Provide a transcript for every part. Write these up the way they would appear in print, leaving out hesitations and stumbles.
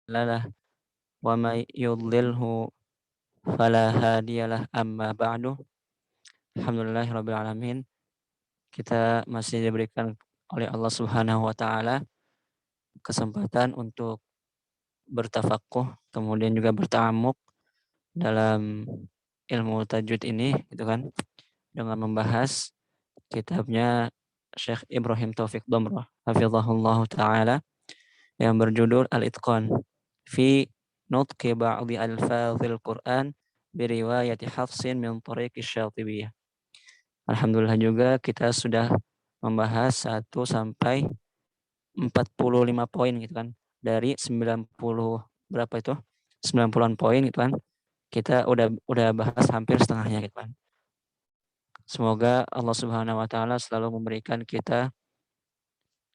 له ومن يضلله فلا هادي له أما بعد Alhamdulillahirabbil alamin. Kita masih diberikan oleh Allah Subhanahu wa taala kesempatan untuk bertafakuh kemudian juga berta'ammuk dalam ilmu tajwid ini gitu kan, dengan membahas kitabnya Syekh Ibrahim Taufik Damrah hafizahullahu taala yang berjudul Al-Itqan fi nutqi ba'di alfazil Qur'an biriwayati Hafsin min tariqi Syatibiyah. Alhamdulillah juga kita sudah membahas 1 sampai 45 poin gitu kan. Dari 90 berapa itu? 90-an poin gitu kan. Kita udah bahas hampir setengahnya gitu kan. Semoga Allah Subhanahu wa taala selalu memberikan kita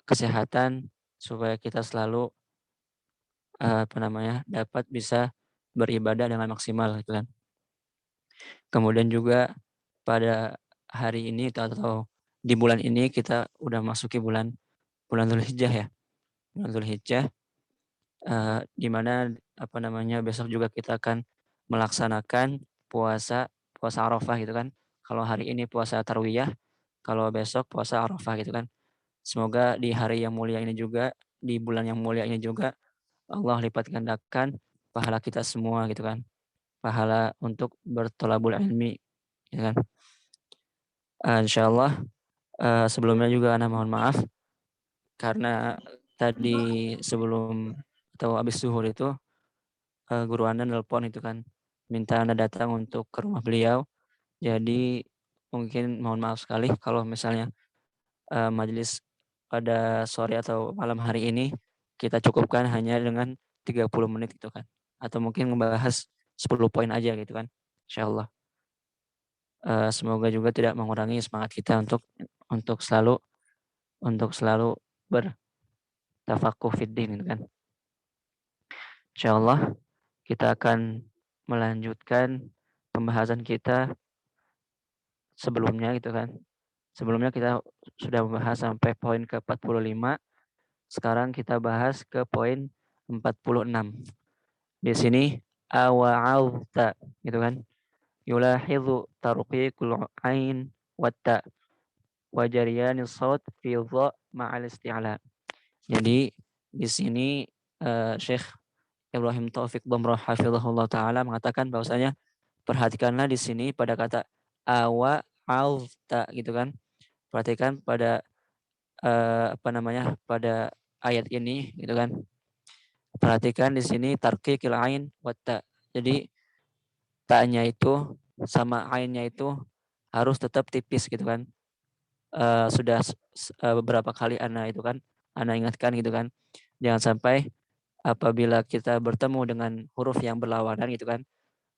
kesehatan supaya kita selalu dapat bisa beribadah dengan maksimal gitu kan. Kemudian juga pada hari ini atau di bulan ini kita udah masuki bulan bulan Dzulhijjah ya. Bulan Dzulhijjah di mana besok juga kita akan melaksanakan puasa puasa Arafah gitu kan. Kalau hari ini puasa Tarwiyah, kalau besok puasa Arafah gitu kan. Semoga di hari yang mulia ini juga, di bulan yang mulia ini juga Allah lipat gandakan pahala kita semua gitu kan. Pahala untuk bertolabul ilmi gitu kan. Insyaallah sebelumnya juga ana mohon maaf karena tadi sebelum atau habis zuhur itu guru Anda nelpon itu kan, minta Anda datang untuk ke rumah beliau. Jadi mungkin mohon maaf sekali kalau misalnya, majelis pada sore atau malam hari ini kita cukupkan hanya dengan 30 menit gitu kan, atau mungkin membahas 10 poin aja gitu kan, insyaallah. Semoga juga tidak mengurangi semangat kita untuk selalu bertafakuh fid din gitu kan. Insyaallah kita akan melanjutkan pembahasan kita sebelumnya gitu kan. Sebelumnya kita sudah membahas sampai poin ke-45, sekarang kita bahas ke poin 46. Di sini awa'alta gitu kan. Yulahizu tarqiqul ain watta wa jariyanis saut fi dha ma'al isti'la. Jadi di sini Syekh Ibrahim Taufik Damrah hafizahullah taala mengatakan bahwasanya perhatikanlah di sini pada kata awa'alta gitu kan. Perhatikan pada pada ayat ini gitu kan. Perhatikan di sini tarqiqil ain wa ta. Jadi ta-nya itu sama ainnya itu harus tetap tipis gitu kan. Sudah beberapa kali ana ingatkan gitu kan. Jangan sampai apabila kita bertemu dengan huruf yang berlawanan gitu kan,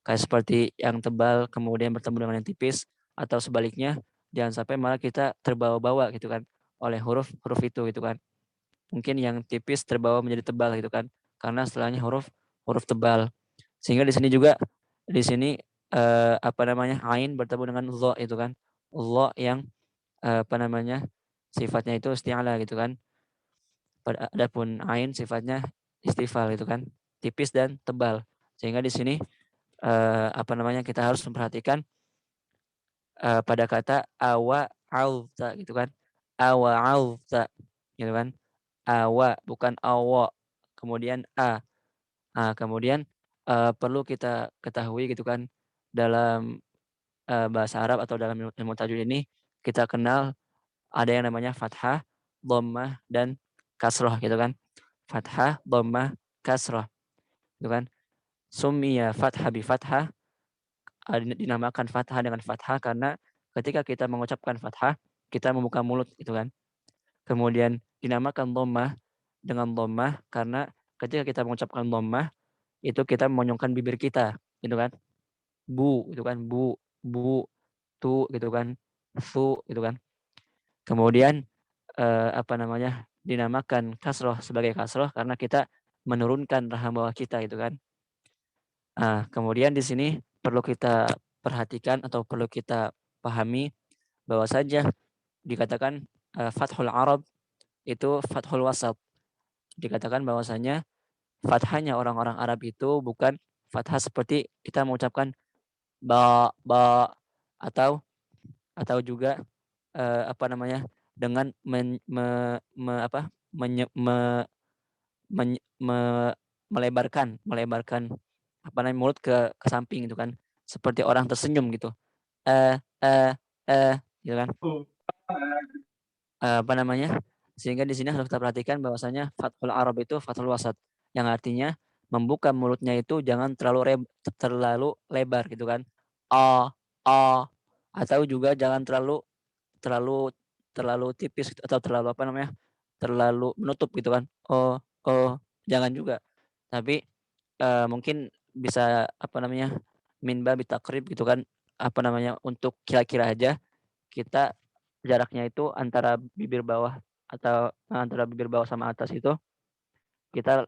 kayak seperti yang tebal kemudian bertemu dengan yang tipis atau sebaliknya, jangan sampai malah kita terbawa-bawa gitu kan oleh huruf-huruf itu gitu kan. Mungkin yang tipis terbawa menjadi tebal gitu kan, karena setelahnya huruf huruf tebal. Sehingga di sini juga di sini ain bertemu dengan dha itu kan. Dha yang sifatnya itu isti'ala gitu kan. Adapun ain sifatnya istifal gitu kan, tipis dan tebal. Sehingga di sini kita harus memperhatikan pada kata awa'alta gitu kan. Awa'alta gitu kan. Awa bukan awa. Kemudian a. Kemudian perlu kita ketahui gitu kan, dalam bahasa Arab atau dalam ilmu tajwid ini kita kenal ada yang namanya fathah, dhammah dan kasroh gitu kan. Fathah, dhammah, kasroh gitu kan. Summiya fathah bi fathah, dinamakan fathah dengan fathah karena ketika kita mengucapkan fathah, kita membuka mulut gitu kan. Kemudian dinamakan dhammah dengan dhammah karena ketika kita mengucapkan dhammah itu kita menyongsong bibir kita gitu kan. Bu gitu kan, bu, tu gitu kan, su gitu kan. Kemudian dinamakan kasroh sebagai kasroh karena kita menurunkan rahang bawah kita gitu kan. Kemudian di sini perlu kita perhatikan atau perlu kita pahami bahwa saja dikatakan fathul Arab itu fathul wasat. Dikatakan bahwasanya fathahnya orang-orang Arab itu bukan fathah seperti kita mengucapkan ba atau juga apa namanya dengan menye, me, men- me- melebarkan apa namanya mulut ke samping gitu kan, seperti orang tersenyum gitu, eh eh gitu kan. Apa namanya, sehingga di sini harus kita perhatikan bahwasanya fathul Arab itu fathul wasat, yang artinya membuka mulutnya itu jangan terlalu lebar gitu kan, a a atau juga jangan terlalu terlalu terlalu tipis gitu, atau terlalu apa namanya, terlalu menutup gitu kan, oh jangan juga. Tapi mungkin bisa apa namanya, min babi takrib gitu kan, apa namanya, untuk kira-kira aja kita jaraknya itu antara bibir bawah atau antara bibir bawah sama atas itu kita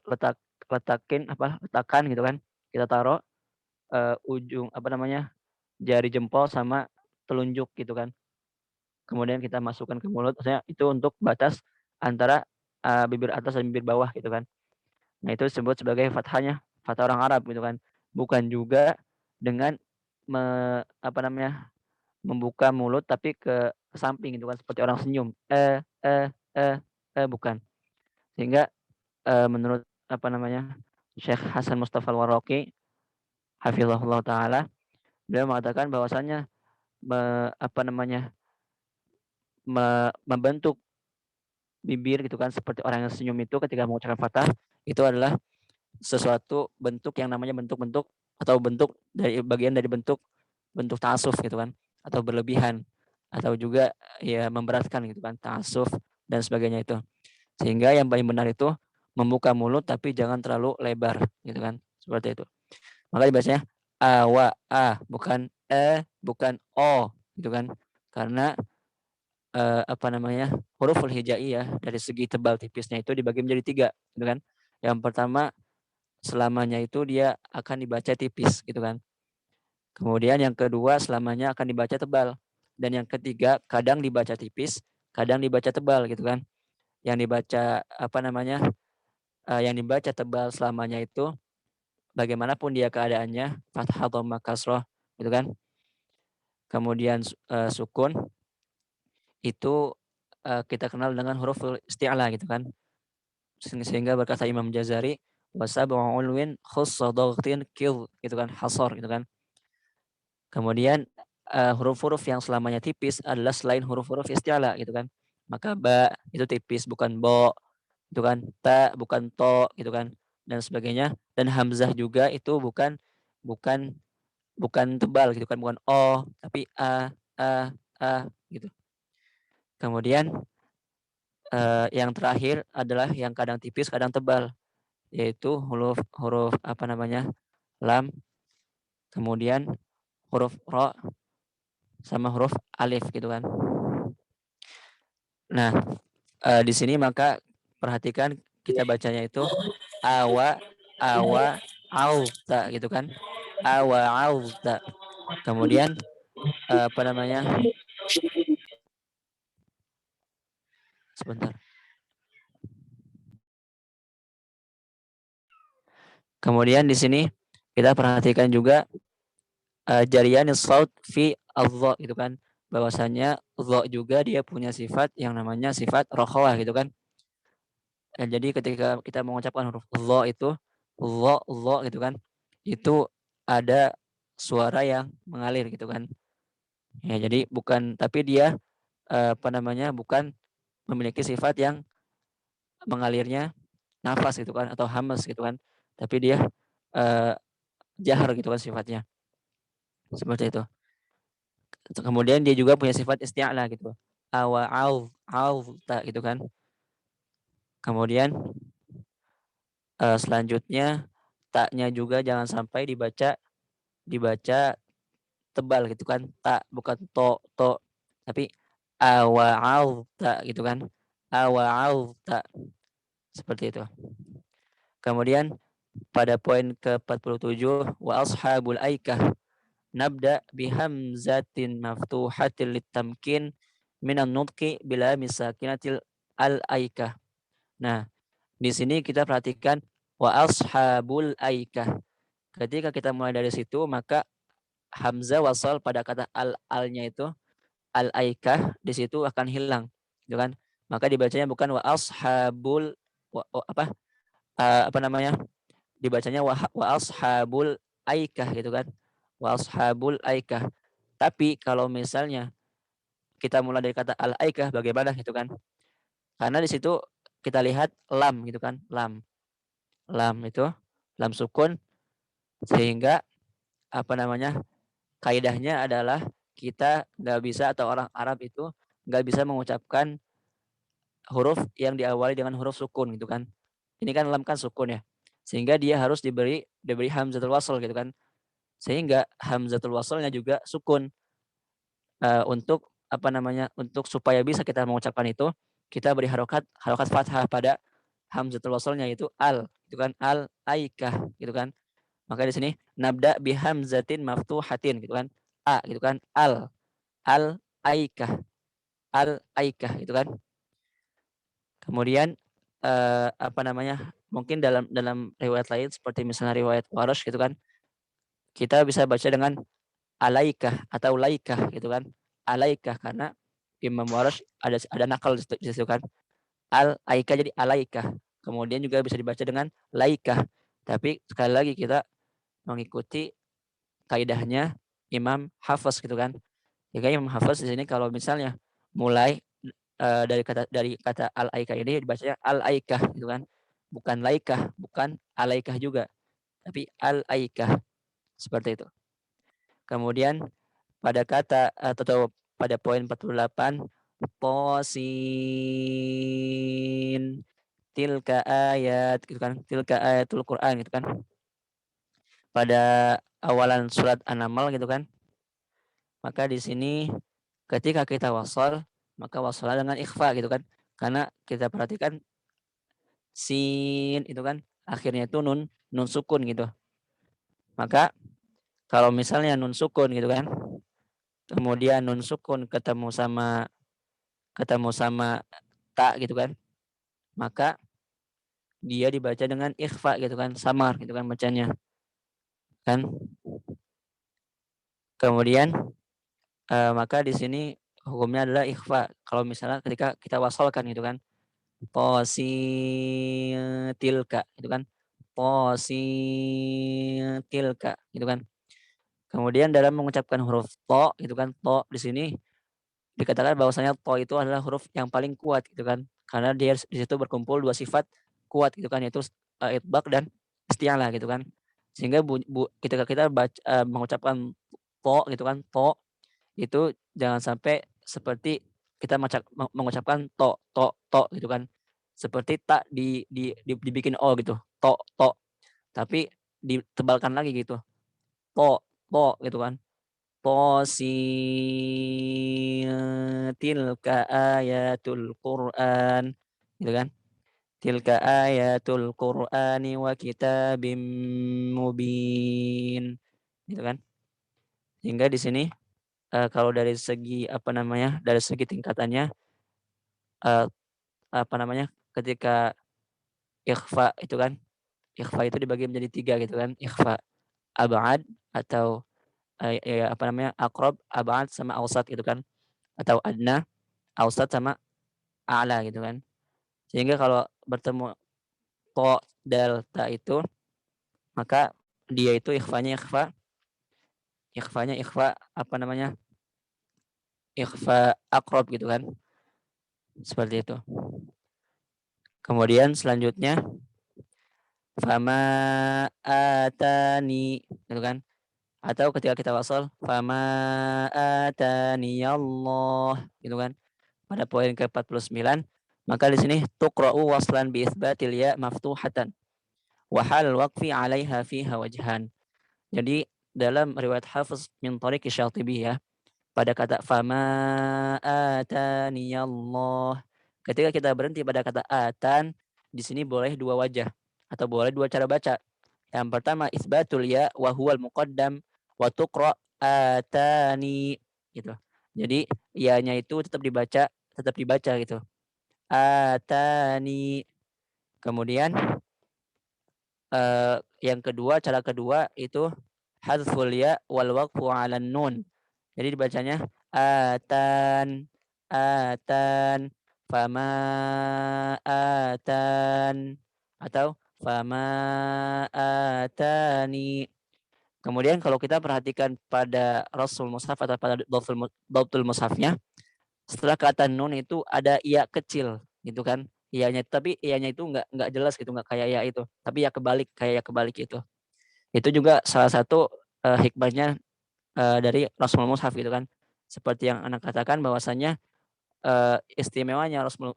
letakkan gitu kan, kita taruh ujung apa namanya, jari jempol sama telunjuk gitu kan. Kemudian kita masukkan ke mulut, maksudnya itu untuk batas antara bibir atas dan bibir bawah gitu kan. Nah, itu disebut sebagai fathahnya, fathah orang Arab gitu kan. Bukan juga dengan apa namanya, membuka mulut tapi ke samping gitu kan, seperti orang senyum. Bukan. Sehingga menurut apa namanya, Syekh Hasan Mustafa Al-Warraqi hafizahullah taala, beliau mengatakan bahwasannya apa namanya, membentuk bibir gitu kan seperti orang yang senyum itu ketika mengucapkan fathah itu adalah sesuatu bentuk yang namanya bentuk-bentuk atau bentuk dari bagian dari bentuk bentuk ta'asuf gitu kan, atau berlebihan, atau juga ya memberatkan gitu kan, ta'asuf dan sebagainya itu. Sehingga yang paling benar itu membuka mulut tapi jangan terlalu lebar gitu kan, seperti itu. Maka dibacanya bukan bukan o gitu kan, karena apa namanya, huruful hijaiyah dari segi tebal tipisnya itu dibagi menjadi 3 gitu kan. Yang pertama, selamanya itu dia akan dibaca tipis gitu kan. Kemudian yang kedua, selamanya akan dibaca tebal. Dan yang ketiga, kadang dibaca tipis, kadang dibaca tebal gitu kan. Yang dibaca apa namanya, yang dibaca tebal selamanya itu bagaimanapun dia keadaannya, fathah dhamma kasroh gitu kan. Kemudian sukun itu kita kenal dengan huruf isti'la gitu kan. Sehingga berkata Imam Jazari, wasab'u ulwin khussa dhaghtin gitu kan, hasor gitu kan. Kemudian huruf-huruf yang selamanya tipis adalah selain huruf-huruf isti'la gitu kan. Maka ba itu tipis bukan bo, itu kan, ta bukan to gitu kan, dan sebagainya. Dan hamzah juga itu bukan bukan tebal gitu kan, bukan o tapi a gitu. Kemudian yang terakhir adalah yang kadang tipis kadang tebal, yaitu huruf huruf apa namanya, lam, kemudian huruf ro sama huruf alif gitu kan. Nah, di sini maka perhatikan kita bacanya itu awa awa auta gitu kan. Awa auta. Kemudian apa namanya? Sebentar. Kemudian di sini kita perhatikan juga jarian saut fi Allah gitu kan. Bahwasanya Allah juga dia punya sifat yang namanya sifat rokhawah gitu kan. Jadi ketika kita mengucapkan huruf Allah itu Allah gitu kan, itu ada suara yang mengalir gitu kan. Ya, jadi bukan, tapi dia apa namanya, bukan memiliki sifat yang mengalirnya nafas gitu kan atau hamas gitu kan. Tapi dia eh, jahar gitu kan sifatnya. Seperti itu. Kemudian dia juga punya sifat isti'la gitu. Awa ta gitu kan. Kemudian selanjutnya taknya juga jangan sampai dibaca dibaca tebal gitu kan, tak bukan to tapi ta gitu kan, ta seperti itu. Kemudian pada poin ke-47, wa ashabul aikah nabda bihamzatin maftuhatil litamkin minan nutqi bila misakinatil al aikah. Nah, di sini kita perhatikan wa ashabul aikah. Ketika kita mulai dari situ, maka hamzah wasal pada kata al-alnya itu al-aikah di situ akan hilang, gitu kan? Maka dibacanya bukan wa ashabul apa apa namanya? Dibacanya wa ashabul aikah gitu kan? Wa ashabul aikah. Tapi kalau misalnya kita mulai dari kata al-aikah bagaimana gitu kan? Karena di situ kita lihat lam gitu kan? Lam. Lam itu lam sukun sehingga apa namanya? Kaidahnya adalah kita nggak bisa atau orang Arab itu nggak bisa mengucapkan huruf yang diawali dengan huruf sukun gitu kan. Ini kan lam kan sukun ya. Sehingga dia harus diberi hamzatul wasl gitu kan. Sehingga hamzatul waslnya juga sukun. Untuk apa namanya? Untuk supaya bisa kita mengucapkan itu, kita beri harokat harokat fathah pada hamzatul waslnya itu al gitu kan. Al aikah gitu kan. Maka di sini nabda bihamzatin maftuhatin gitu kan. A gitu kan. Al aikah. Al aikah gitu kan. Kemudian apa namanya? Mungkin dalam dalam riwayat lain seperti misalnya riwayat Warosh gitu kan, kita bisa baca dengan alaikah atau laikah gitu kan. Alaikah karena Imam Warosh ada nakal di situ kan. Al aikah jadi alaikah. Kemudian juga bisa dibaca dengan laikah. Tapi sekali lagi kita mengikuti kaidahnya Imam Hafiz gitu kan. Ya Imam Hafiz di sini kalau misalnya mulai dari kata al-aikah ini dibacanya al-aikah gitu kan. Bukan laikah, bukan alaikah juga, tapi al-aikah seperti itu. Kemudian pada kata atau pada poin 48 posin tilka ayat gitu kan. Tilka ayatul Quran gitu kan. Pada awalan surat An-Naml gitu kan. Maka di sini ketika kita wasal maka wasalnya dengan ikhfa gitu kan. Karena kita perhatikan sin itu kan akhirnya itu nun sukun gitu. Maka kalau misalnya nun sukun gitu kan, kemudian nun sukun ketemu sama ta gitu kan, maka dia dibaca dengan ikhfa gitu kan, samar gitu kan bacanya. Kan? Kemudian maka di sini hukumnya adalah ikhfa. Kalau misalnya ketika kita wasalkan gitu kan, positilka gitu kan. Positilka gitu kan. Kemudian dalam mengucapkan huruf to gitu kan, to di sini dikatakan bahwasanya to itu adalah huruf yang paling kuat gitu kan. Karena dia di situ berkumpul dua sifat kuat gitu kan yaitu itbaq dan isti'alah gitu kan. Sehingga ketika kita mengucapkan to gitu kan, to itu jangan sampai seperti kita mengucapkan to gitu kan. Seperti tak dibikin o gitu. To. Tapi ditebalkan lagi gitu. To gitu kan. Tilka ayatul Qur'an gitu kan. Tilka ayatul Qur'ani wa kitabim mubin gitu kan. Hingga di sini kalau dari segi apa namanya, dari segi tingkatannya uh, apa namanya, ketika ikhfa itu kan, ikhfa itu dibagi menjadi tiga gitu kan. Ikhfa ab'ad atau ya apa namanya, aqrab, ab'ad sama awsat gitu kan. Atau adna, awsat sama a'la gitu kan. Sehingga kalau bertemu to, dal, ta itu maka dia itu ikhfa apa namanya, ikhfa aqrab gitu kan. Seperti itu. Kemudian selanjutnya fama atani gitu kan. Atau ketika kita wasal fama atani Allah gitu kan. Pada poin ke-49 maka di sini tuqra'u waslan bi itsbatil ya maftuhatan wa hal waqfi 'alaiha fiha wajhan. Jadi dalam riwayat Hafiz min tariq Syatibi ya, pada kata fama atani Allah, ketika kita berhenti pada kata atan, di sini boleh dua wajah atau boleh dua cara baca. Yang pertama isbatul ya wa huwal muqaddam wa tuqra atani gitu. Jadi ya-nya itu tetap dibaca gitu. Atani. Kemudian Yang kedua, cara kedua itu hadzful ya wal waqfu 'alan nun. Jadi dibacanya atan, atan, fama atan, atau fama atani. Kemudian kalau kita perhatikan pada Rasul Mushaf atau pada Dhabtul Mushafnya, setelah kata nun itu ada iya kecil gitu kan. Iyanya, tapi iyanya itu nggak jelas gitu, nggak kayak ya itu, tapi ya kebalik, kayak ya kebalik itu. Itu juga salah satu hikmahnya dari Rasul Mushaf gitu kan. Seperti yang anak katakan bahwasanya istimewanya Rasul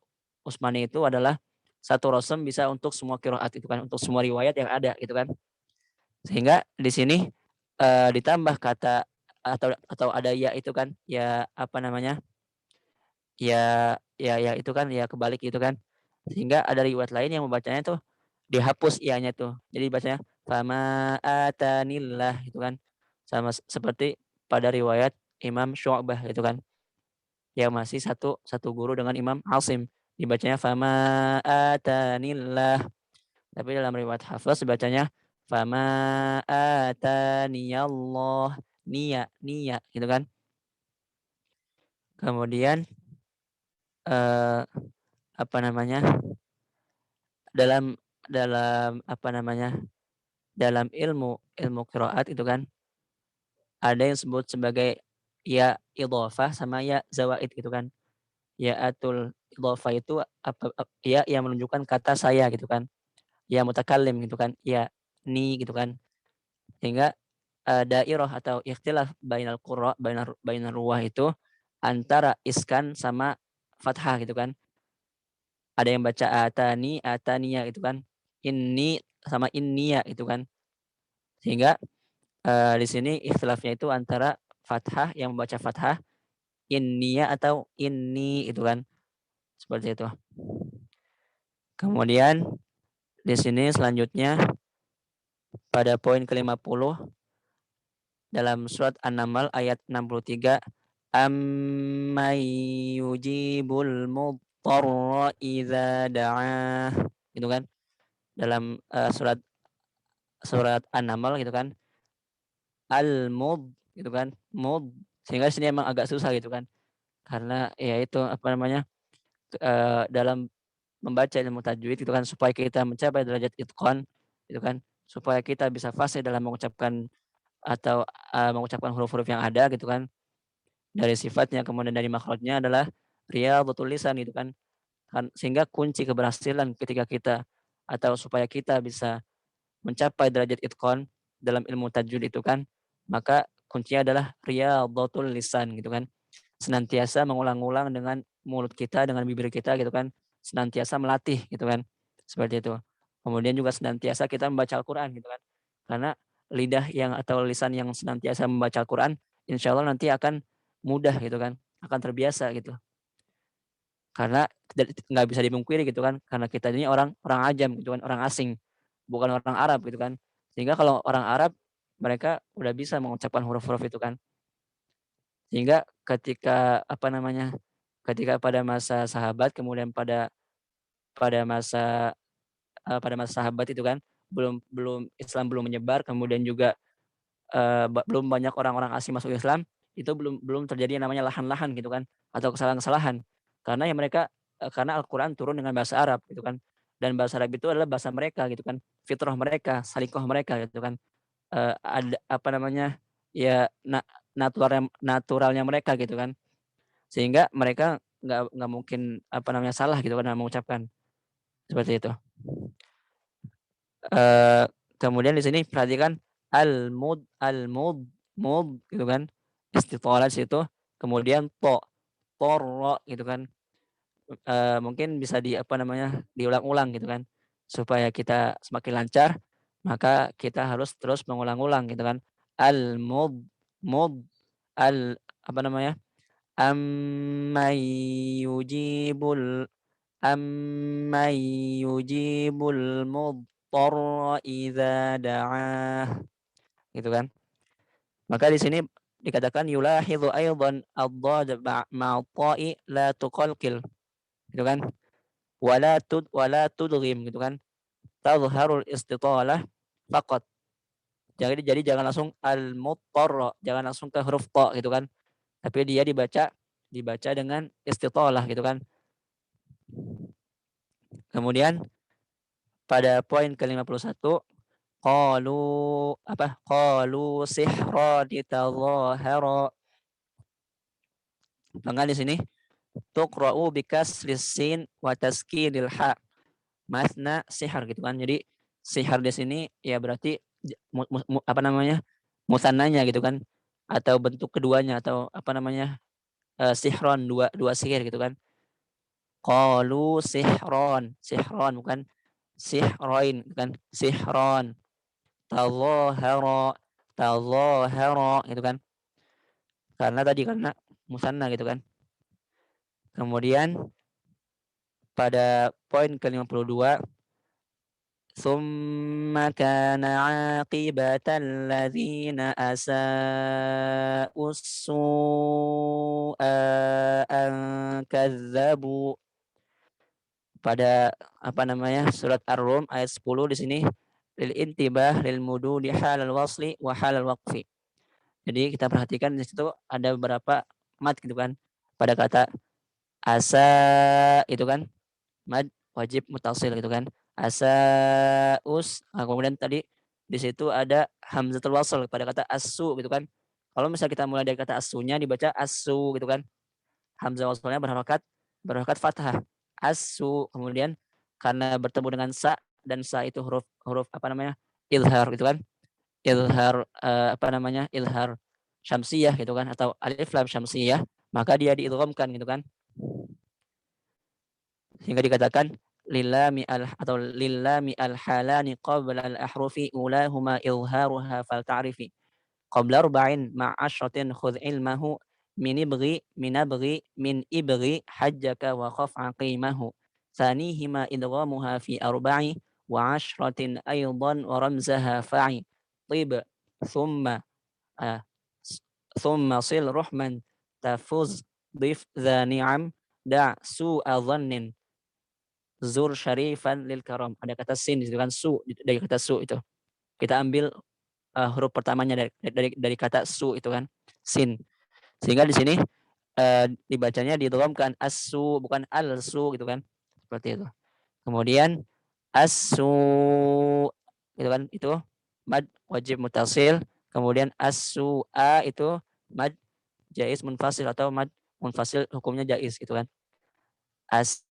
Utsmani itu adalah satu rasm bisa untuk semua qiraat itu kan, untuk semua riwayat yang ada gitu kan. Sehingga di sini ditambah kata atau ada ya itu kan, ya apa namanya, ya itu kan, ya kebalik gitu kan. Sehingga ada riwayat lain yang membacanya tuh dihapus iyanya tuh. Jadi bacanya fama atanillah gitu kan. Sama seperti pada riwayat Imam Syu'bah gitu kan. Yang masih satu satu guru dengan Imam Asim. Dibacanya fama atanillah. Tapi dalam riwayat Hafs bacanya fama ataniyallah, niya gitu kan. Kemudian eh, apa namanya, dalam dalam apa namanya, dalam ilmu ilmu qiraat itu kan ada yang disebut sebagai ya idhofah sama ya zawaid gitu kan. Ya atul idhofah itu ya yang menunjukkan kata saya gitu kan. Ya mutakallim gitu kan. Ya ni gitu kan. Sehingga dairah atau ikhtilaf bainal qurra bainar ruwah itu antara iskan sama fathah gitu kan. Ada yang baca atani, ataniya gitu kan. Inni sama inniya gitu kan. Sehingga di sini ikhtilafnya itu antara fathah yang membaca fathah, inniya atau inni itu kan. Seperti itu. Kemudian di sini selanjutnya pada poin ke-50 dalam surat An-Naml ayat 63, amman yujibul mudtarra idza da'ah. Gitu kan. Dalam surat surat An-Naml gitu kan. Al-mud gitu kan. Mud, sehingga di sini emang agak susah gitu kan. Karena ya itu apa namanya? Dalam membaca ilmu tajwid itu kan supaya kita mencapai derajat itqan gitu kan, supaya kita bisa fasih dalam mengucapkan atau mengucapkan huruf-huruf yang ada gitu kan, dari sifatnya kemudian dari makhrajnya adalah riyadhatul lisan gitu kan. Sehingga kunci keberhasilan ketika kita atau supaya kita bisa mencapai derajat itqan dalam ilmu tajwid itu kan, maka kuncinya adalah riyadhatul lisan gitu kan. Senantiasa mengulang-ulang dengan mulut kita, dengan bibir kita gitu kan, senantiasa melatih gitu kan, seperti itu. Kemudian juga senantiasa kita membaca Al-Quran gitu kan, karena lidah yang atau lisan yang senantiasa membaca Al-Quran, insya Allah nanti akan mudah gitu kan, akan terbiasa gitu. Karena nggak bisa dimungkiri gitu kan, karena kita ini orang orang ajam gitu kan, orang asing, bukan orang Arab gitu kan. Sehingga kalau orang Arab, mereka udah bisa mengucapkan huruf-huruf itu kan. Sehingga ketika apa namanya, ketika pada masa sahabat kemudian pada pada masa sahabat itu kan, belum belum Islam belum menyebar, kemudian juga belum banyak orang-orang asing masuk Islam, itu belum belum terjadi yang namanya lahan-lahan gitu kan, atau kesalahan-kesalahan. Karena ya mereka karena Al-Qur'an turun dengan bahasa Arab gitu kan, dan bahasa Arab itu adalah bahasa mereka gitu kan, fitrah mereka, salikoh mereka gitu kan. Ada apa namanya, ya naturalnya mereka gitu kan. Sehingga mereka nggak mungkin apa namanya, salah gitu kan dalam mengucapkan, seperti itu. Eee, Kemudian di sini perhatikan mud gitu kan, istitalah di situ, kemudian torro gitu kan, mungkin bisa di apa namanya, diulang-ulang gitu kan, supaya kita semakin lancar, maka kita harus terus mengulang-ulang gitu kan. Mud apa namanya, amman yujibul amman yujibul mudtarra idza da'ah, gitu kan. Maka di sini dikatakan yulahidhu aidan ad-dad ma'a ta'i la tuqalqil, gitu kan. Wala tudghim gitu kan. tadhharul istitalah faqat. Jadi jangan langsung al-muttarra, jangan langsung ke huruf ta gitu kan. Tapi dia dibaca dengan istitalah gitu kan. Kemudian pada poin ke-51 qalu apa? Qalu sihrani tadhahara. Maka di sini tuqra'u bikasris sin wa taskinil ha. Masna sihar gitu kan. Jadi sihar di sini ya berarti apa namanya? Musannanya gitu kan. Atau bentuk keduanya atau apa namanya? Sihron dua dua sihir gitu kan. Qalu sihron, sihron bukan sihroin kan, sihron. Tadhahara, tadhahara gitu kan. Karena musanna gitu kan. Kemudian pada poin ke-52 ثم كان عاقبة الذين أساءوا السوء أن كذبوا. Pada apa namanya surat Ar-Rum ayat 10 di sini lil intibah lil mududi halal wasli wa halal waqfi. Jadi kita perhatikan di situ ada beberapa mat gitu kan. Pada kata asa itu kan mad wajib mutasil gitu kan. Asaus. Nah, kemudian tadi di situ ada hamzatul wasl pada kata asu gitu kan. Kalau misalnya kita mulai dari kata asunya dibaca asu gitu kan. Hamzah waslnya berharokat fathah. Asu. Kemudian karena bertemu dengan sa dan sa itu huruf huruf apa namanya? Ilhar gitu kan. Ilhar apa namanya? Ilhar syamsiyah gitu kan atau alif lam syamsiyah, maka dia diidghamkan gitu kan. Sehingga dikatakan lillami al atau lillami al halani qabla al ahrufi ulahuma izharuha fal ta'rifi qabla arba'in ma'ashratin khudh ilmahu min abghi min ibghi hajjaka wa khaf aqimahu thanihima idghamuha fi arba'i wa ashratin aydan wa ramzaha fa'i tib thumma ah, thumma sil ruhman tafuz dif dha ni'am da' su'a dhannin zur syarifan lil karam. Ada kata sin di situ kan su dari kata su itu. Kita ambil huruf pertamanya dari kata su itu kan sin. Sehingga di sini dibacanya didghamkan as-su bukan al-su gitu kan. Seperti itu. Kemudian as-su itu kan itu mad wajib mutasil. Kemudian as-su'a itu mad jaiz munfasil atau mad munfasil hukumnya jaiz gitu kan. As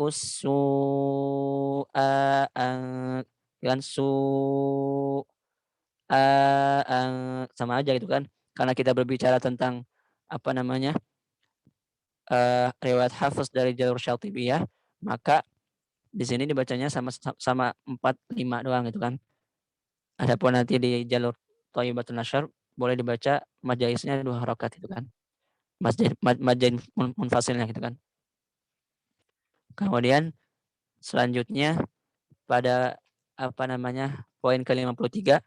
usu'a kan sama aja gitu kan. Karena kita berbicara tentang apa namanya riwayat Hafiz dari jalur Syatibiyah, maka di sini dibacanya sama sama 4 5 doang gitu kan. Adapun nanti di jalur Thayyibatun Nasyr boleh dibaca majaisnya 2 harakat itu kan. Majain munfasilnya gitu kan. Kemudian selanjutnya pada apa namanya poin ke-53.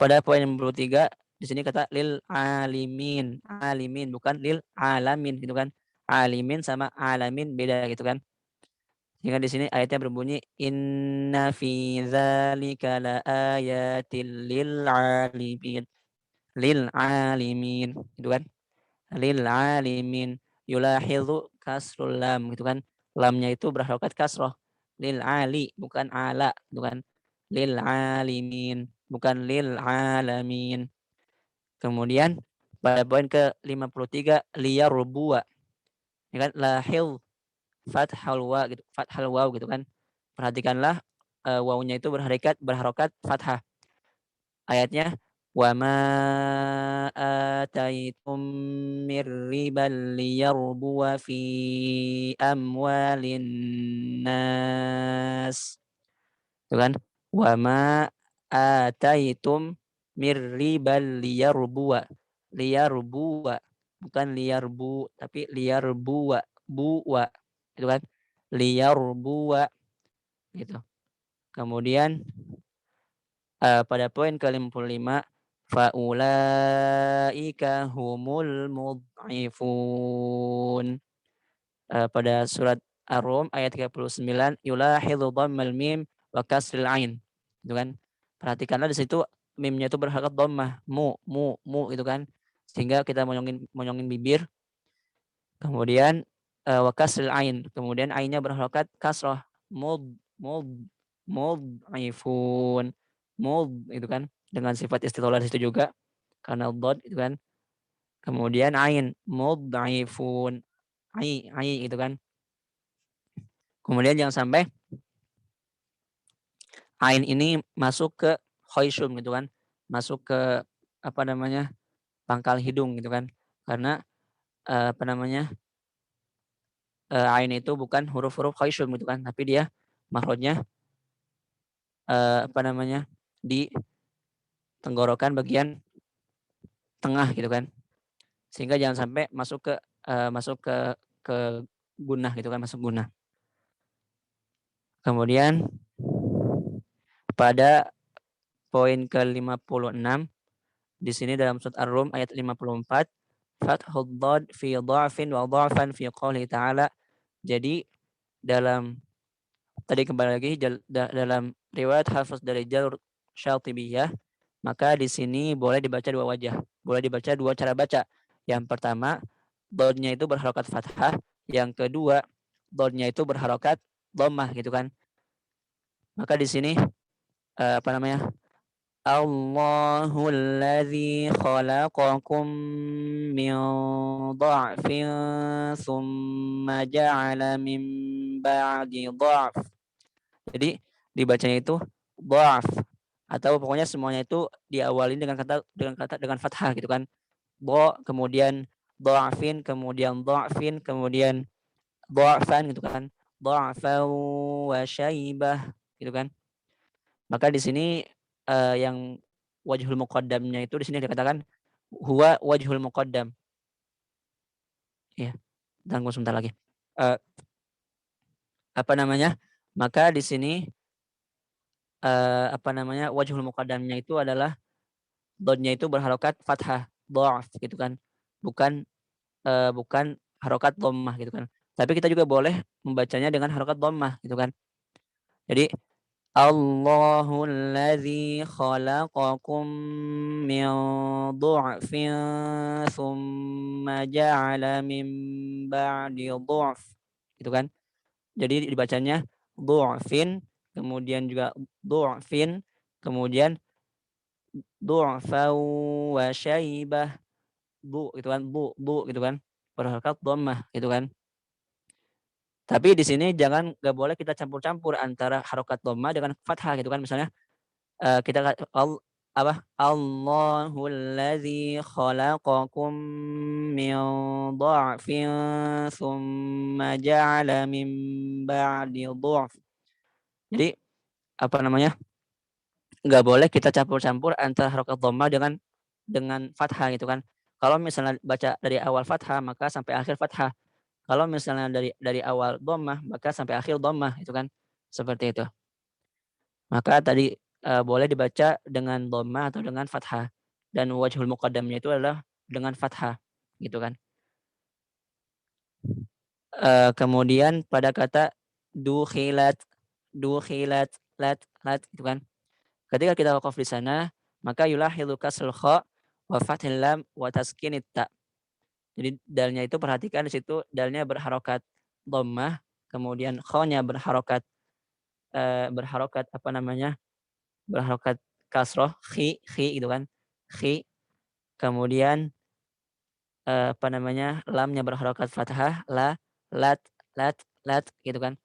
Pada poin 53 di sini kata lil alimin, alimin bukan lil alamin gitu kan. Alimin sama alamin beda gitu kan. Sehingga di sini ayatnya berbunyi inna fi dzalika laayatil lil alimin. Lil alimin gitu kan. Lil alimin yulahizu kasrul lam gitu kan. Lamnya itu berharokat kasroh. Lil ali bukan ala gitu kan. Lil alimin bukan lil alamin. Kemudian pada poin ke-53 liyarbua. Ya kan lahil fathal wa gitu, fathal waw gitu kan. Perhatikanlah wawunya itu berharokat fathah. Ayatnya wa ma ataitum mir riban liyarbua fi amwalin nas. Itu kan? Wa ma ataitum mir riban liyarbua. Liyarbua bukan liyarbu tapi liyarbua buwa itu kan liyarbua gitu. Kemudian pada poin ke-55 faulaika humul mudhifun. Pada surat Ar-Rum ayat 39, yulahidhu dhammal mim wa kasril ain. Itu kan. Perhatikanlah di situ mimnya itu berharokat dhammah, mu itu kan. Sehingga kita monyongin bibir. Kemudian wa kasril ain. Kemudian ainnya berharokat kasrah. Mud mud mud'ifun. Mud itu kan dengan sifat istitolah di situ juga karena dhad itu kan. Kemudian ain mud'ifun. Ai itu kan. Kemudian jangan sampai ain ini masuk ke khoisyum gitu kan. Masuk ke apa namanya? Pangkal hidung gitu kan. Karena apa namanya? Ain itu bukan huruf-huruf khoisyum gitu kan, tapi dia makhrajnya apa namanya? Di tenggorokan bagian tengah gitu kan. Sehingga jangan sampai masuk ke gunah gitu kan, masuk gunah. Kemudian pada poin ke-56 di sini dalam surat Ar-Rum ayat 54, fathud dhad fi dha'fin wa dha'fan fi qouli ta'ala. Jadi dalam tadi kembali lagi dalam riwayat Hafiz dari Jalur Syatibiyah, maka di sini boleh dibaca dua wajah, boleh dibaca dua cara baca. Yang pertama, dodnya itu berharokat fathah, yang kedua, dodnya itu berharokat dhammah gitu kan. Maka di sini apa namanya? Allahul ladzi khalaqakum min dha'fin tsumma ja'ala min ba'di dha'f. Jadi dibacanya itu dha'f atau pokoknya semuanya itu diawali dengan fathah gitu kan. Dha kemudian dha'fin kemudian dha'fin kemudian dha'fan gitu kan. Dha'fan wa syaibah gitu kan. Maka di sini yang wajhul muqaddamnya itu di sini dikatakan huwa wajhul muqaddam. Ya, tunggu sebentar lagi. Apa namanya? Maka di sini apa namanya? Wajhul muqaddamnya itu adalah dodnya itu berharokat fathah, dha'af gitu kan. Bukan harokat dhammah gitu kan. Tapi kita juga boleh membacanya dengan harokat dhammah gitu kan. Jadi Allahul ladzi khalaqakum min du'fin tsumma ja'ala min ba'di du'f. Gitu kan. Jadi dibacanya du'fin, kemudian juga du'fin, kemudian du'fan wa syaibah. Bu gitu kan, bu gitu kan. Berharokat dhammah gitu kan. Tapi di sini nggak boleh kita campur-campur antara harokat dhammah dengan fathah gitu kan. Misalnya kita apa? Allahul ladzi khalaqakum min dha'fin tsumma ja'ala min ba'di dha'f. Jadi apa namanya? Nggak boleh kita campur-campur antara harokat dhammah dengan fathah gitu kan. Kalau misalnya baca dari awal fathah maka sampai akhir fathah. Kalau misalnya dari awal dhammah maka sampai akhir dhammah itu kan. Seperti itu. Maka tadi boleh dibaca dengan dhammah atau dengan fathah dan wajhul muqaddamnya itu adalah dengan fathah gitu kan. Kemudian pada kata dukhilat lat gitu kan. Ketika kita waqaf di sana maka yulahilu kasrul kha wa fathil lam wa taskinit ta. Jadi dalnya itu perhatikan di situ dalnya berharokat dhammah, kemudian kha-nya berharokat apa namanya? Berharokat kasroh khi gitu kan. Khi kemudian apa namanya? Lamnya berharokat fathah lat lat lat gitu kan.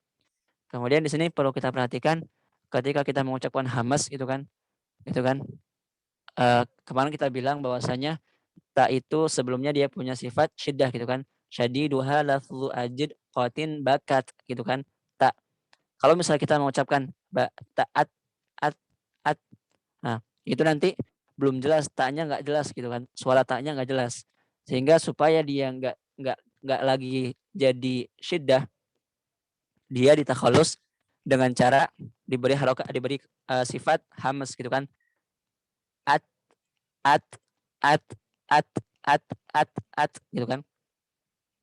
Kemudian di sini perlu kita perhatikan ketika kita mengucapkan hamas gitu kan. Itu kan kemarin kita bilang bahwasanya ta itu sebelumnya dia punya sifat syiddah gitu kan. Syadiduha lafzu ajid qatin bakat gitu kan. Ta. Kalau misalnya kita mengucapkan taat at at nah, itu nanti belum jelas taknya nggak jelas gitu kan. Suara taknya nggak jelas. Sehingga supaya dia nggak lagi jadi syiddah, dia ditakhalus dengan cara diberi sifat hamas gitu kan. At at at at at at gitu kan.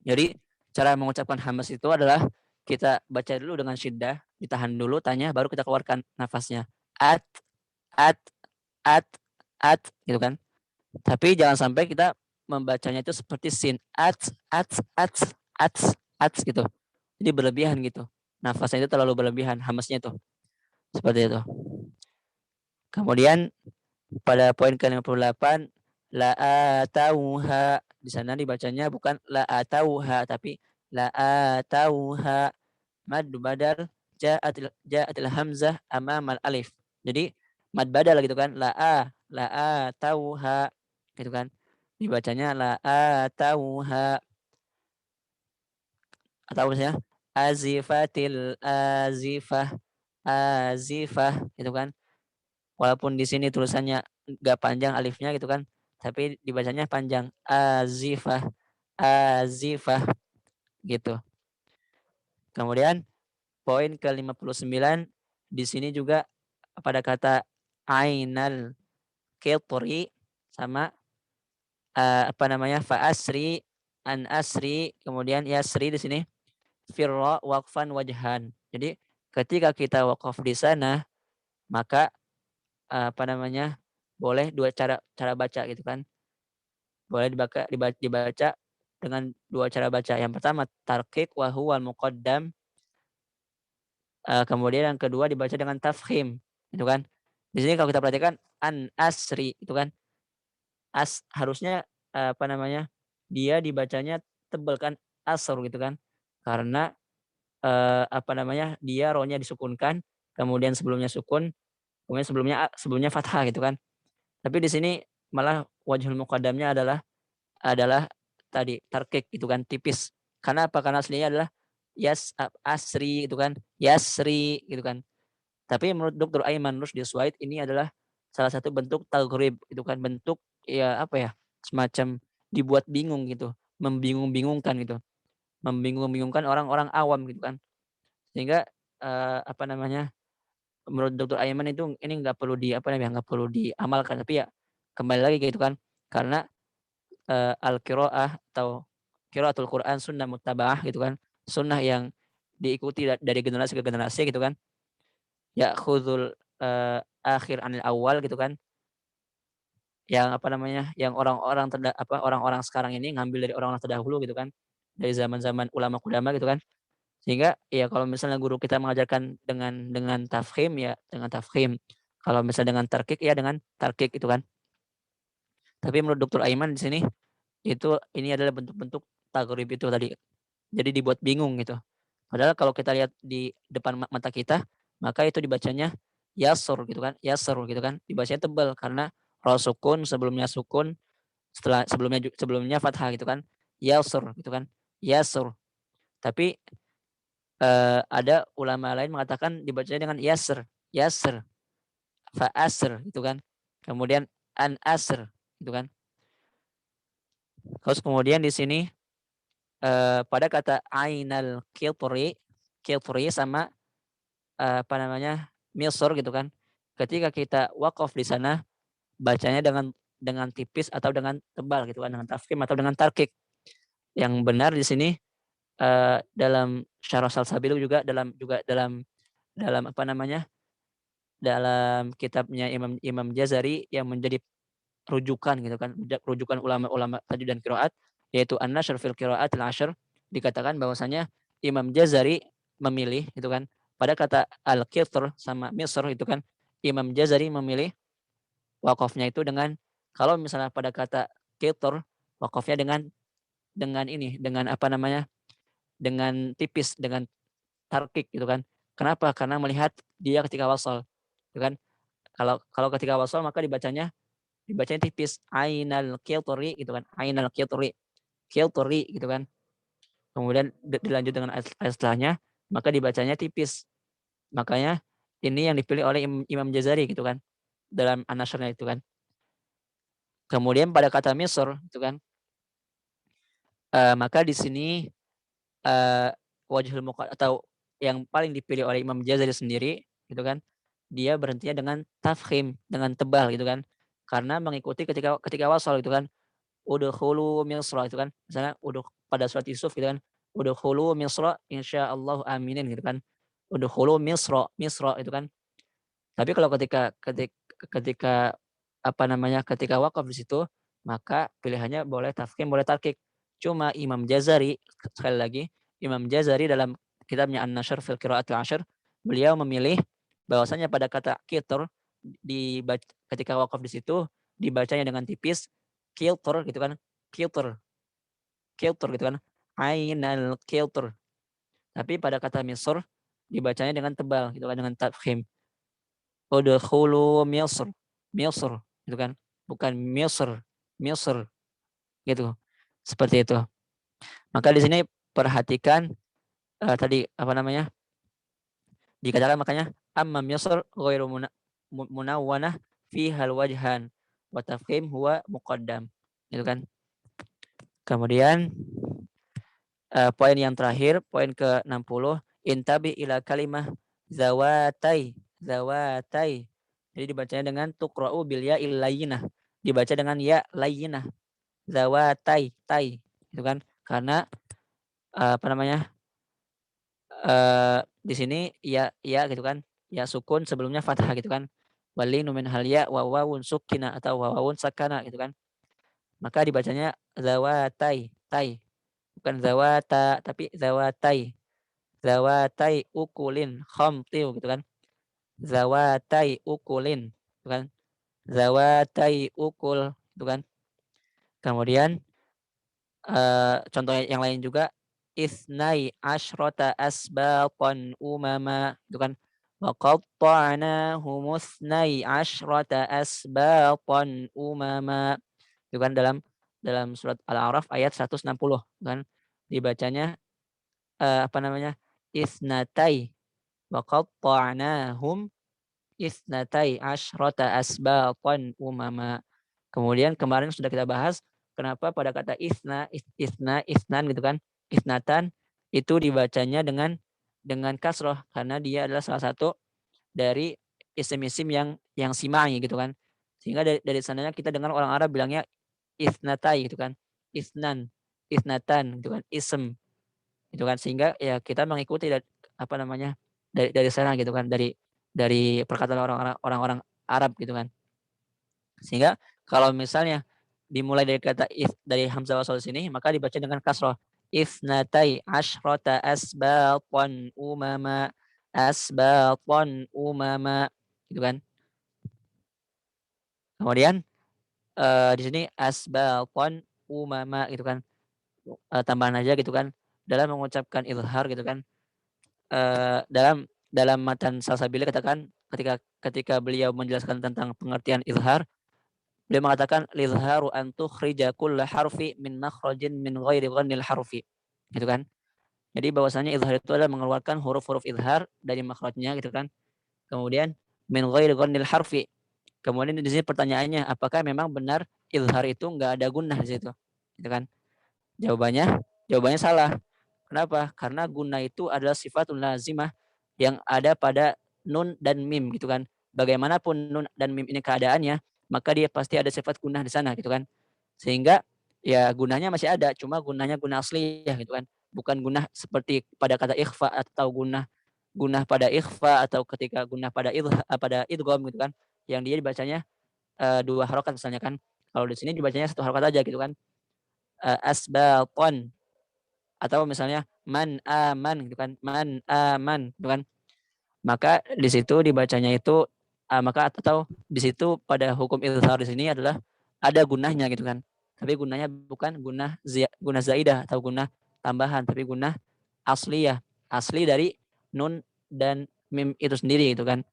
Jadi cara mengucapkan hamas itu adalah kita baca dulu dengan syiddah, ditahan dulu tanya, baru kita keluarkan nafasnya. At, at, at, at, gitu kan. Tapi jangan sampai kita membacanya itu seperti sin. At, at, at, at, gitu. Jadi berlebihan gitu. Nafasnya itu terlalu berlebihan, hamesnya itu. Seperti itu. Kemudian pada poin ke-58, la atauha. Di sana dibacanya bukan la atauha, tapi la atauha. Mad badal ja'atil hamzah amamal alif. Jadi mad badal gitu kan. La atauha gitu kan. Dibacanya la atauha atau misalnya azifatil azifah azifah gitu kan. Walaupun di sini tulisannya nggak panjang alifnya gitu kan, tapi dibacanya panjang azifah azifah gitu. Kemudian poin ke-59 di sini juga pada kata ainal qitri sama apa namanya fa asri an asri kemudian yasri di sini firra waqfan wajhan. Jadi ketika kita wakaf di sana maka apa namanya boleh dua cara cara baca gitu kan. Boleh dibaca dengan dua cara baca. Yang pertama tarqiq wa huwal muqaddam, kemudian yang kedua dibaca dengan tafkhim, gitu kan. Di sini kalau kita perhatikan an asri itu kan, harusnya, apa namanya, dia dibacanya tebal kan, asr gitu kan. Karena, apa namanya, dia ro-nya disukunkan, kemudian sebelumnya sukun, kemudian sebelumnya fathah gitu kan. Tapi di sini malah wajhul muqaddamnya adalah tadi tarkik itu kan tipis. Karena apa? Karena aslinya adalah asri itu kan, yasri gitu kan. Tapi menurut Dr. Aiman Rusdi Suwaid ini adalah salah satu bentuk taghrib itu kan, bentuk ya apa ya, semacam dibuat bingung gitu, membingung-bingungkan gitu, membingung-bingungkan orang-orang awam gitu kan. Sehingga apa namanya, menurut Dr. Aiman itu ini nggak perlu apa namanya, nggak perlu diamalkan, tapi ya kembali lagi gitu kan, karena al-qiraah atau qiraatul Quran sunnah muttaba'ah gitu kan, sunnah yang diikuti dari generasi ke generasi gitu kan, ya'khudul akhir anil awal gitu kan, yang apa namanya, yang orang-orang sekarang ini ngambil dari orang-orang terdahulu gitu kan, dari zaman-zaman ulama qudama gitu kan. Sehingga ya kalau misalnya guru kita mengajarkan dengan tafkhim ya dengan tafkhim, kalau misalnya dengan tarkik ya dengan tarkik gitu kan. Tapi menurut Dokter Aiman di sini ini adalah bentuk-bentuk taghrib itu tadi. Jadi dibuat bingung gitu. Padahal kalau kita lihat di depan mata kita, maka itu dibacanya yasur gitu kan, yasur gitu kan. Dibacanya tebal karena ro sukun, sukun, sebelumnya fathah gitu kan. Yasur gitu kan. Yasur. Tapi ada ulama lain mengatakan dibacanya dengan yasr, yasr, fa asr gitu kan. Kemudian an asr gitu kan. Terus kemudian di sini pada kata ainal qitri sama apa namanya, milsor gitu kan. Ketika kita wakaf di sana bacanya dengan tipis atau dengan tebal gitu kan, dengan tafkhim atau dengan tarkik. Yang benar di sini dalam Syarah Salsabil juga dalam dalam apa namanya, dalam kitabnya Imam Imam Jazari yang menjadi rujukan gitu kan, rujukan ulama-ulama tajwid dan qiraat, yaitu An-Nashr fil Qiraatil Ashr, dikatakan bahwasanya Imam Jazari memilih gitu kan, pada kata al-qitr sama misr itu kan, Imam Jazari memilih wakafnya itu dengan kalau misalnya pada kata qitr, wakafnya dengan apa namanya, dengan tipis, dengan tarkik gitu kan. Kenapa? Karena melihat dia ketika wasal, gitu kan. Kalau kalau ketika wasal maka dibacanya tipis, ainal qitri gitu kan, ainal qitri gitu kan. Kemudian dilanjut dengan ayat setelahnya, maka dibacanya tipis. Makanya ini yang dipilih oleh Imam Jazari gitu kan, dalam An-Nasr-nya itu kan. Kemudian pada kata Misr itu kan, maka di sini uh, wajhul atau yang paling dipilih oleh Imam Jazari sendiri gitu kan, dia berhentinya dengan tafkhim, dengan tebal gitu kan. Karena mengikuti ketika ketika wasal gitu kan, udkhulu misra itu kan. Misalnya pada surat Yusuf gitu kan, udkhulu Misra insyaallah aminin gitu kan. Udkhulu Misra, Misra itu kan. Tapi kalau ketika apa namanya, ketika wakaf di situ, maka pilihannya boleh tafkhim, boleh tarkik. Cuma Imam Jazari, sekali lagi, Imam Jazari dalam kitabnya An-Nashr fil Qiraatil Ashr, beliau memilih bahwasanya pada kata qitr ketika wakaf di situ dibacanya dengan tipis qilter gitu kan, qilter, qilter gitu kan, ainal qilter. Tapi pada kata Misr dibacanya dengan tebal gitu kan, dengan tafkhim. Udkhulu Misr, Misr gitu kan, bukan Misr, Misr gitu. Seperti itu. Maka di sini perhatikan tadi apa namanya? Dikatakan makanya amma Misr ghairu munawwanah fihal wajhan wa tafkhim huwa muqaddam. Gitu kan. Kemudian poin yang terakhir, poin ke-60, intabi ila kalimah zawatai, zawatai. Jadi dibacanya dengan tuqra'u bil ya layyinah. Dibaca dengan ya layyinah. Zawatai, tai. Gitu kan? Karena apa namanya? Di sini ya gitu kan. Ya sukun sebelumnya fathah gitu kan. Walinu min hal ya wa wawun sukina atau wawun sakana gitu kan. Maka dibacanya zawatai, tai. Bukan zawata tapi zawatai. Zawatai ukulin khamtiu gitu kan. Zawatai ukulin gitu kan. Zawatai ukul gitu kan. Kemudian contoh yang lain juga isnai asyrota asbaqan umama itu kan wa qatta'nahum isnai asyrota asbaqan umama itu kan dalam dalam surat Al-A'raf ayat 160 kan dibacanya apa namanya isnatai wa qatta'nahum isnatai asyrota asbaqan umama. Kemudian kemarin sudah kita bahas kenapa pada kata isnan gitu kan, isnatan itu dibacanya dengan kasroh karena dia adalah salah satu dari isim-isim yang simai gitu kan. Sehingga dari sananya kita dengar orang Arab bilangnya isnatai gitu kan, isnan, isnatan gitu kan, ism gitu kan. Sehingga ya kita mengikuti apa namanya dari sana gitu kan, dari perkataan orang-orang Arab gitu kan. Sehingga kalau misalnya dimulai dari kata dari hamzah wasal sini maka dibaca dengan kasroh. Isnatai asyrota asbaqan umama, asbaqan umama gitu kan. Kemudian di sini asbaqan umama gitu kan. Tambahan aja gitu kan dalam mengucapkan izhar gitu kan. Dalam dalam matan Salsabila katakan ketika beliau menjelaskan tentang pengertian izhar. Beliau mengatakan lizharu an tukhrija kulla harfi min makhrajin min ghairi ghannil harfi. Gitu kan. Jadi bahwasanya izhar itu adalah mengeluarkan huruf-huruf izhar dari makhrajnya gitu kan. Kemudian min ghairi ghannil harfi. Kemudian di sini pertanyaannya apakah memang benar izhar itu enggak ada gunnah di situ? Gitu kan. Jawabannya salah. Kenapa? Karena gunnah itu adalah sifatul lazimah yang ada pada nun dan mim gitu kan. Bagaimanapun nun dan mim ini keadaannya, maka dia pasti ada sifat gunnah di sana gitu kan. Sehingga ya gunanya masih ada, cuma gunanya guna asliyah gitu kan. Bukan gunah seperti pada kata ikhfa atau gunah gunah pada ikhfa atau ketika gunah pada idgham gitu kan. Yang dia dibacanya dua harokat misalnya kan. Kalau di sini dibacanya satu harokat aja gitu kan. Asbaqan atau misalnya man aman gitu kan. Man aman gitu kan. Maka di situ dibacanya itu maka atau di situ pada hukum izhar di sini adalah ada gunahnya gitu kan. Tapi gunanya bukan gunah zaidah atau gunah tambahan, tapi gunah asliyah, asli dari nun dan mim itu sendiri gitu kan.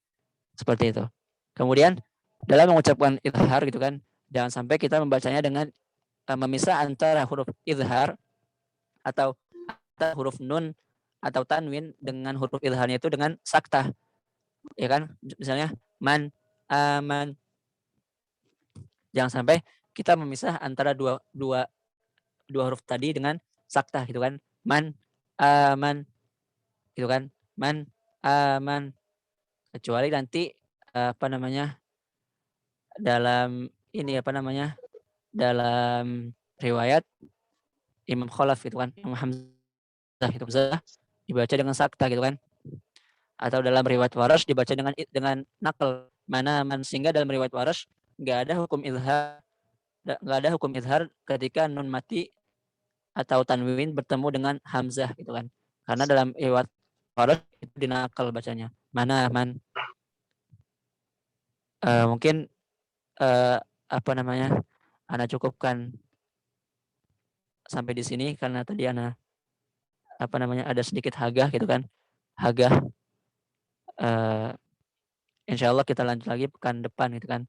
Seperti itu. Kemudian dalam mengucapkan izhar gitu kan, jangan sampai kita membacanya dengan memisah antara huruf izhar atau huruf nun atau tanwin dengan huruf izharnya itu dengan saktah ya kan misalnya man aman jangan sampai kita memisah antara dua dua dua huruf tadi dengan saktah gitu kan man aman gitu kan man aman kecuali nanti apa namanya dalam ini apa namanya dalam riwayat Imam Khalaf gitu kan Imam Hamzah itu hamzah dibaca dengan sakta gitu kan. Atau dalam riwayat Warash dibaca dengan nakal. Mana man, sehingga dalam riwayat Warash nggak ada hukum izhar ketika nun mati atau tanwin bertemu dengan hamzah gitu kan. Karena dalam riwayat Warash itu dinakal bacanya. Mana man. Mungkin apa namanya? Ana cukupkan sampai di sini karena tadi Ana apa namanya ada sedikit hagah gitu kan. Hagah insya Allah kita lanjut lagi pekan depan gitu kan.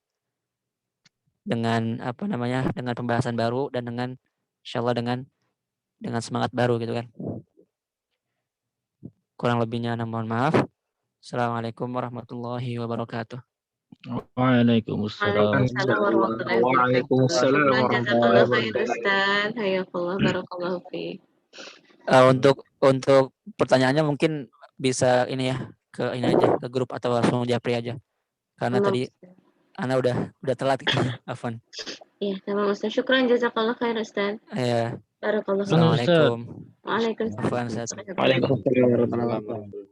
Dengan apa namanya? Dengan pembahasan baru dan dengan insya Allah dengan semangat baru gitu kan. Kurang lebihnya Ana mohon maaf. Assalamualaikum warahmatullahi wabarakatuh. Waalaikumsalam. Waalaikumsalam warahmatullahi wabarakatuh. Waalaikumsalam Syukran warahmatullahi jazakallah khair wabarakatuh. Ustaz. Hayakallah barakallahu fiik. Untuk pertanyaannya mungkin bisa ini ya ke ini aja ke grup atau langsung japri aja karena tadi Ana udah telat gitu. Afwan. Iya, sama Ustaz. Syukran jazakallah khair Ustaz. Ya. Barakallahu fiik. Assalamualaikum. Waalaikumsalam. Afwan, Ustaz. Waalaikumsalam warahmatullahi wabarakatuh.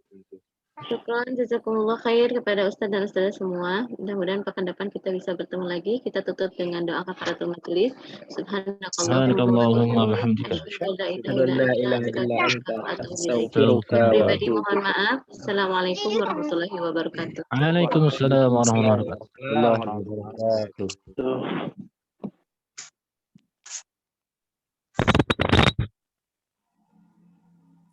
Syukran jazakumullah khair kepada Ustaz dan Ustazah semua. Mudah-mudahan pekan depan kita bisa bertemu lagi. Kita tutup dengan doa kafaratul majelis. Subhanakallahumma wa bihamdika. Asyhadu an la ilaha illa anta Astaghfiruka wa Pribadi atubu mohon maaf. Assalamualaikum warahmatullahi wabarakatuh. Waalaikumsalam warahmatullahi wabarakatuh. Warahmatullahi wabarakatuh.